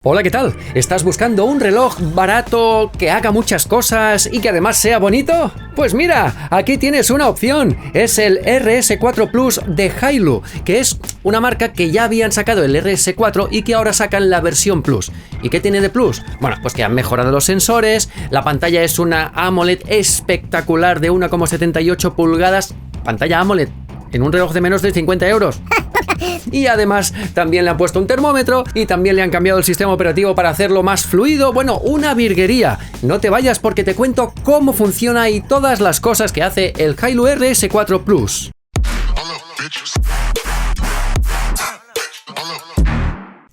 Hola, ¿qué tal? ¿Estás buscando un reloj barato que haga muchas cosas y que además sea bonito? Pues mira, aquí tienes una opción. Es el RS4 Plus de Hailu, que es una marca que ya habían sacado el RS4 y que ahora sacan la versión Plus. ¿Y qué tiene de Plus? Bueno, pues que han mejorado los sensores, la pantalla es una AMOLED espectacular de 1,78 pulgadas, pantalla AMOLED en un reloj de menos de 50 euros. Y además también le han puesto un termómetro y también le han cambiado el sistema operativo para hacerlo más fluido. Bueno, una virguería. No te vayas porque te cuento cómo funciona y todas las cosas que hace el Hailu RS4 Plus.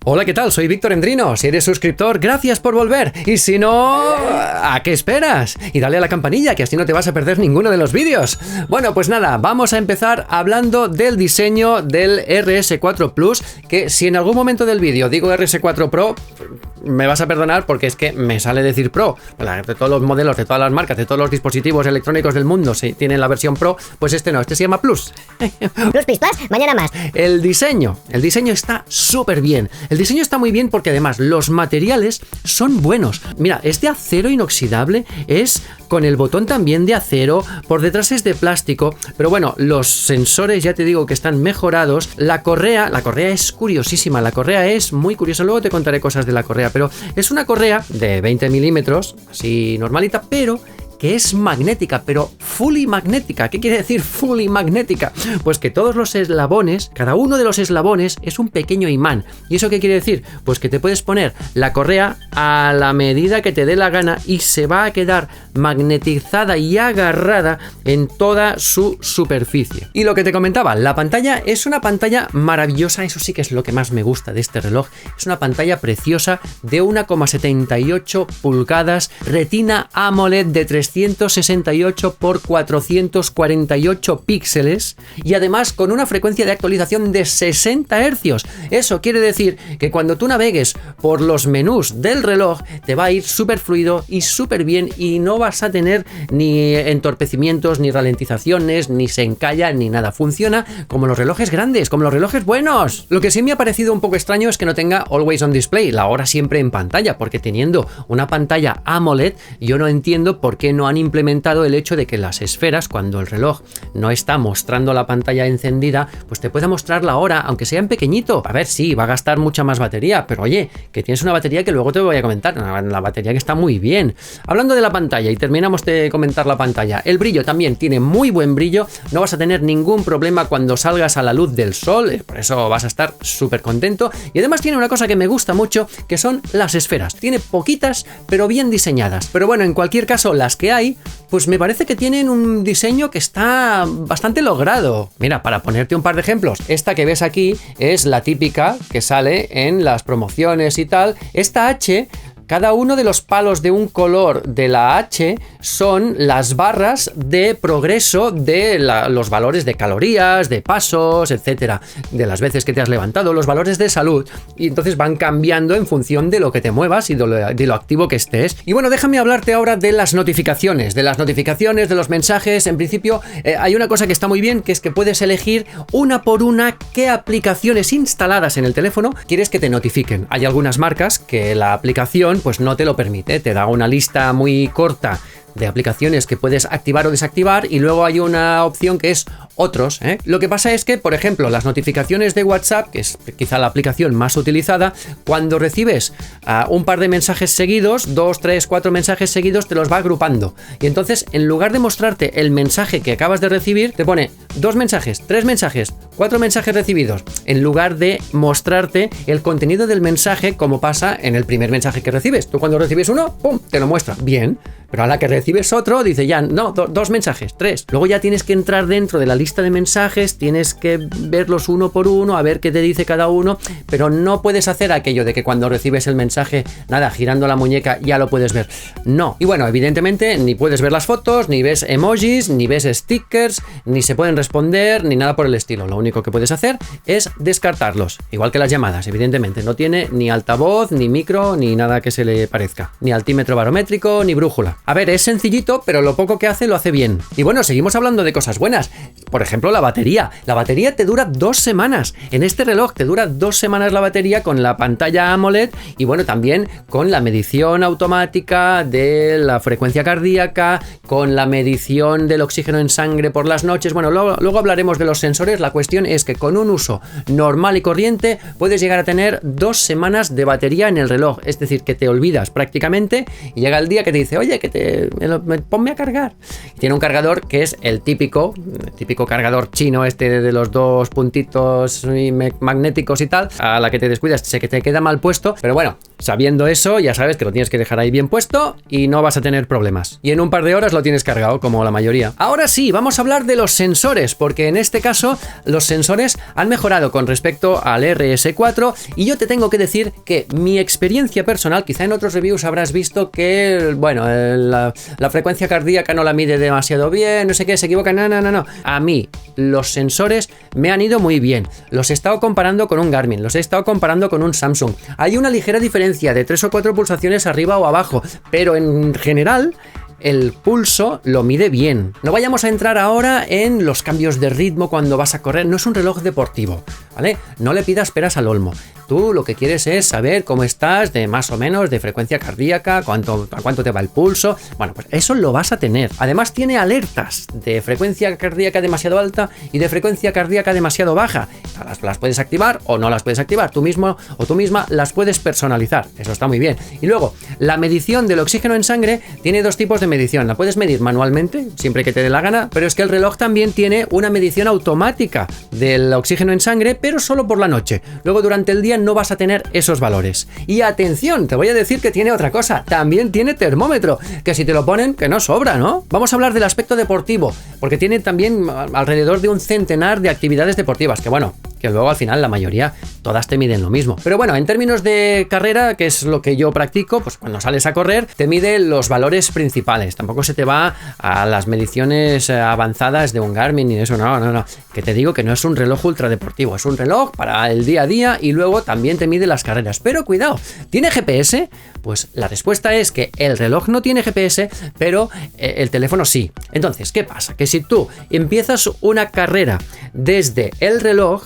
Hola, ¿qué tal? Soy Víctor Endrino. Si eres suscriptor, gracias por volver. Y si no, ¿a qué esperas? Y dale a la campanilla, que así no te vas a perder ninguno de los vídeos. Bueno, pues nada, vamos a empezar hablando del diseño del RS4 Plus, que si en algún momento del vídeo digo RS4 Pro, me vas a perdonar porque es que me sale decir Pro. De todos los modelos, de todas las marcas, de todos los dispositivos electrónicos del mundo, si tienen la versión Pro, pues este no, este se llama Plus. Plus, mañana más. El diseño está súper bien. El diseño está muy bien porque además los materiales son buenos. Mira, es de acero inoxidable, es con el botón también de acero, por detrás es de plástico, pero bueno, los sensores ya te digo que están mejorados. La correa es curiosísima, la correa es muy curiosa, luego te contaré cosas de la correa, pero es una correa de 20 milímetros, así normalita, pero que es magnética, pero fully magnética. ¿Qué quiere decir fully magnética? Pues que todos los eslabones, cada uno de los eslabones es un pequeño imán. ¿Y eso qué quiere decir? Pues que te puedes poner la correa a la medida que te dé la gana y se va a quedar magnetizada y agarrada en toda su superficie. Y lo que te comentaba, la pantalla es una pantalla maravillosa, eso sí que es lo que más me gusta de este reloj. Es una pantalla preciosa de 1,78 pulgadas, retina AMOLED de 368 por 448 píxeles y además con una frecuencia de actualización de 60 Hz. Eso quiere decir que cuando tú navegues por los menús del reloj te va a ir súper fluido y súper bien y no vas a tener ni entorpecimientos, ni ralentizaciones, ni se encalla, ni nada. Funciona como los relojes grandes, como los relojes buenos. Lo que sí me ha parecido un poco extraño es que no tenga Always on Display, la hora siempre en pantalla, porque teniendo una pantalla AMOLED, yo no entiendo por qué no han implementado el hecho de que las esferas, cuando el reloj no está mostrando la pantalla encendida, pues te pueda mostrar la hora, aunque sea en pequeñito. A ver, sí, va a gastar mucha más batería, pero oye, que tienes una batería que luego te voy a comentar, la batería que está muy bien. Hablando de la pantalla, y terminamos de comentar la pantalla, el brillo también tiene muy buen brillo, no vas a tener ningún problema cuando salgas a la luz del sol, por eso vas a estar súper contento. Y además tiene una cosa que me gusta mucho, que son las esferas. Tiene poquitas, pero bien diseñadas. Pero bueno, en cualquier caso, las que hay, pues me parece que tienen un diseño que está bastante logrado. Mira, para ponerte un par de ejemplos, esta que ves aquí es la típica que sale en las promociones y tal. Esta H, cada uno de los palos de un color de la H son las barras de progreso de los valores de calorías, de pasos, etcétera, de las veces que te has levantado, los valores de salud, y entonces van cambiando en función de lo que te muevas y de lo activo que estés. Y bueno, déjame hablarte ahora de las notificaciones, de los mensajes. En principio hay una cosa que está muy bien, que es que puedes elegir una por una qué aplicaciones instaladas en el teléfono quieres que te notifiquen. Hay algunas marcas que la aplicación pues no te lo permite, te da una lista muy corta de aplicaciones que puedes activar o desactivar y luego hay una opción que es otros. Lo que pasa es que, por ejemplo, las notificaciones de WhatsApp, que es quizá la aplicación más utilizada, cuando recibes un par de mensajes seguidos, 2, 3, 4 mensajes seguidos, te los va agrupando. Y entonces, en lugar de mostrarte el mensaje que acabas de recibir, te pone 2 mensajes, 3 mensajes, 4 mensajes recibidos, en lugar de mostrarte el contenido del mensaje como pasa en el primer mensaje que recibes. Tú cuando recibes uno, ¡pum!, te lo muestra. Bien, pero a la que recibes otro, dice ya, no, 2 mensajes, 3. Luego ya tienes que entrar dentro de la lista de mensajes, tienes que verlos uno por uno, a ver qué te dice cada uno, pero no puedes hacer aquello de que cuando recibes el mensaje, nada, girando la muñeca ya lo puedes ver. No. Y bueno, evidentemente ni puedes ver las fotos, ni ves emojis, ni ves stickers, ni se pueden responder, ni nada por el estilo. Lo único que puedes hacer es descartarlos, igual que las llamadas, evidentemente. No tiene ni altavoz, ni micro, ni nada que se le parezca, ni altímetro barométrico, ni brújula. A ver, es sencillito, pero lo poco que hace lo hace bien. Y bueno, seguimos hablando de cosas buenas. Por ejemplo, la batería. La batería te dura 2 semanas. En este reloj te dura 2 semanas la batería con la pantalla AMOLED y bueno, también con la medición automática de la frecuencia cardíaca, con la medición del oxígeno en sangre por las noches. Bueno, luego hablaremos de los sensores. La cuestión es que con un uso normal y corriente puedes llegar a tener 2 semanas de batería en el reloj. Es decir, que te olvidas prácticamente y llega el día que te dice, oye, ponme a cargar. Y tiene un cargador que es el típico cargador chino de los 2 puntitos magnéticos y tal, a la que te descuidas sé que te queda mal puesto, pero bueno, sabiendo eso ya sabes que lo tienes que dejar ahí bien puesto y no vas a tener problemas. Y en un par de horas lo tienes cargado, como la mayoría. Ahora sí, vamos a hablar de los sensores, porque en este caso los sensores han mejorado con respecto al RS4 y yo te tengo que decir que mi experiencia personal, quizá en otros reviews habrás visto que, bueno, la frecuencia cardíaca no la mide demasiado bien, no sé qué, se equivoca, no. A mí los sensores me han ido muy bien. Los he estado comparando con un Garmin, los he estado comparando con un Samsung. Hay una ligera diferencia de 3 o 4 pulsaciones arriba o abajo, pero en general el pulso lo mide bien. No vayamos a entrar ahora en los cambios de ritmo cuando vas a correr. No es un reloj deportivo, ¿vale? No le pidas peras al olmo. Tú lo que quieres es saber cómo estás de más o menos de frecuencia cardíaca, a cuánto te va el pulso. Bueno, pues eso lo vas a tener. Además tiene alertas de frecuencia cardíaca demasiado alta y de frecuencia cardíaca demasiado baja. Las puedes activar o no las puedes activar. Tú mismo o tú misma las puedes personalizar. Eso está muy bien. Y luego, la medición del oxígeno en sangre tiene 2 tipos de medición. La puedes medir manualmente, siempre que te dé la gana, pero es que el reloj también tiene una medición automática del oxígeno en sangre, pero solo por la noche. Luego durante el día no vas a tener esos valores. Y atención, te voy a decir que tiene otra cosa, también tiene termómetro, que si te lo ponen, que no sobra, ¿no? Vamos a hablar del aspecto deportivo, porque tiene también alrededor de un centenar de actividades deportivas, que bueno, que luego al final la mayoría todas te miden lo mismo. Pero bueno, en términos de carrera, que es lo que yo practico, pues cuando sales a correr te mide los valores principales, tampoco se te va a las mediciones avanzadas de un Garmin y eso, no, que te digo que no es un reloj ultra deportivo, es un reloj para el día a día y luego también te mide las carreras. Pero cuidado, ¿tiene GPS? Pues la respuesta es que el reloj no tiene GPS, pero el teléfono sí. Entonces, ¿qué pasa? Que si tú empiezas una carrera desde el reloj,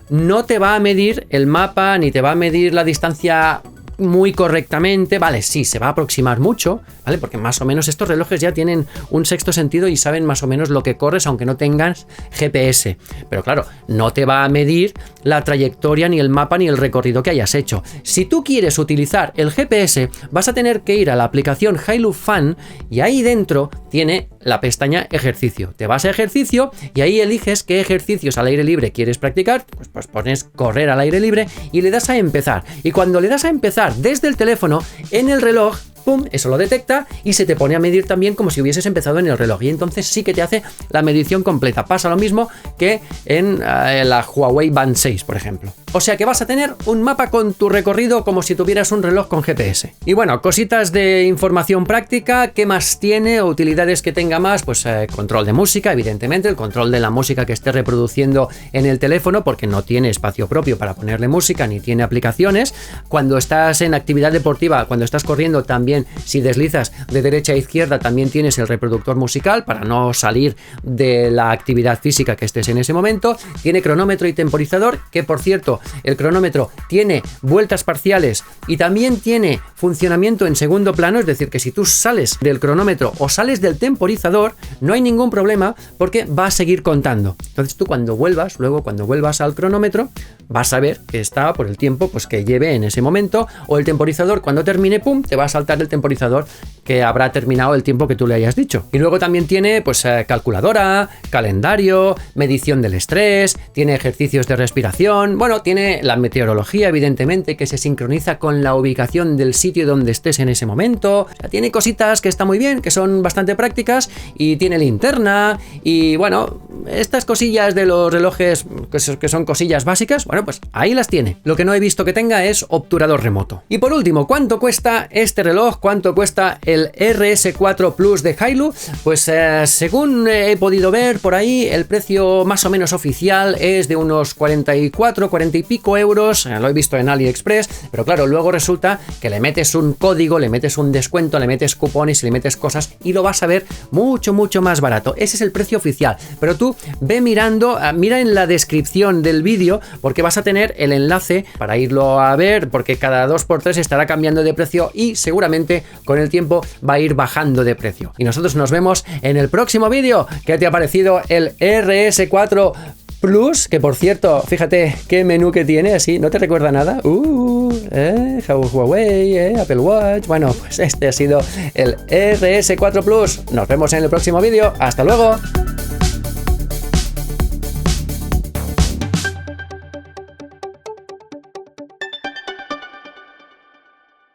no te va a medir el mapa ni te va a medir la distancia muy correctamente, vale, sí, se va a aproximar mucho, ¿vale? Porque más o menos estos relojes ya tienen un sexto sentido y saben más o menos lo que corres, aunque no tengas GPS. Pero claro, no te va a medir la trayectoria, ni el mapa, ni el recorrido que hayas hecho. Si tú quieres utilizar el GPS, vas a tener que ir a la aplicación Hilux Fun y ahí dentro tiene la pestaña ejercicio. Te vas a ejercicio y ahí eliges qué ejercicios al aire libre quieres practicar, pues pones correr al aire libre y le das a empezar. Y cuando le das a empezar desde el teléfono, en el reloj, pum, eso lo detecta y se te pone a medir también como si hubieses empezado en el reloj y entonces sí que te hace la medición completa. Pasa lo mismo que en la Huawei Band 6, por ejemplo. O sea que vas a tener un mapa con tu recorrido como si tuvieras un reloj con GPS. Y bueno, cositas de información práctica, ¿qué más tiene? O utilidades que tenga más, pues control de música, evidentemente, el control de la música que esté reproduciendo en el teléfono, porque no tiene espacio propio para ponerle música ni tiene aplicaciones. Cuando estás en actividad deportiva, cuando estás corriendo, también si deslizas de derecha a izquierda, también tienes el reproductor musical para no salir de la actividad física que estés en ese momento. Tiene cronómetro y temporizador, que por cierto, el cronómetro tiene vueltas parciales y también tiene funcionamiento en segundo plano, es decir, que si tú sales del cronómetro o sales del temporizador, no hay ningún problema porque va a seguir contando. Entonces tú cuando vuelvas al cronómetro, vas a ver que está por el tiempo pues que lleve en ese momento, o el temporizador cuando termine, pum, te va a saltar el temporizador que habrá terminado el tiempo que tú le hayas dicho. Y luego también tiene pues calculadora, calendario, medición del estrés, tiene ejercicios de respiración, bueno, tiene la meteorología, evidentemente, que se sincroniza con la ubicación del sitio donde estés en ese momento. O sea, tiene cositas que está muy bien, que son bastante prácticas, y tiene linterna, y bueno, estas cosillas de los relojes que son cosillas básicas, Bueno, pues ahí las tiene. Lo que no he visto que tenga es obturador remoto. Y por último, ¿cuánto cuesta este reloj? ¿Cuánto cuesta el RS4 Plus de Hailu? Pues según he podido ver por ahí, el precio más o menos oficial es de unos 44, 40 y pico euros. Lo he visto en AliExpress, pero claro, luego resulta que le metes un código, le metes un descuento, le metes cupones y le metes cosas y lo vas a ver mucho más barato. Ese es el precio oficial, pero tú ve mirando, mira en la descripción del vídeo porque vas a tener el enlace para irlo a ver, porque cada 2x3 estará cambiando de precio y seguramente con el tiempo va a ir bajando de precio. Y nosotros nos vemos en el próximo vídeo. ¿Qué te ha parecido el RS4 Plus? Que por cierto, fíjate qué menú que tiene, así, ¿no te recuerda nada? Huawei, Apple Watch. Bueno, pues este ha sido el RS4 Plus. Nos vemos en el próximo vídeo. ¡Hasta luego!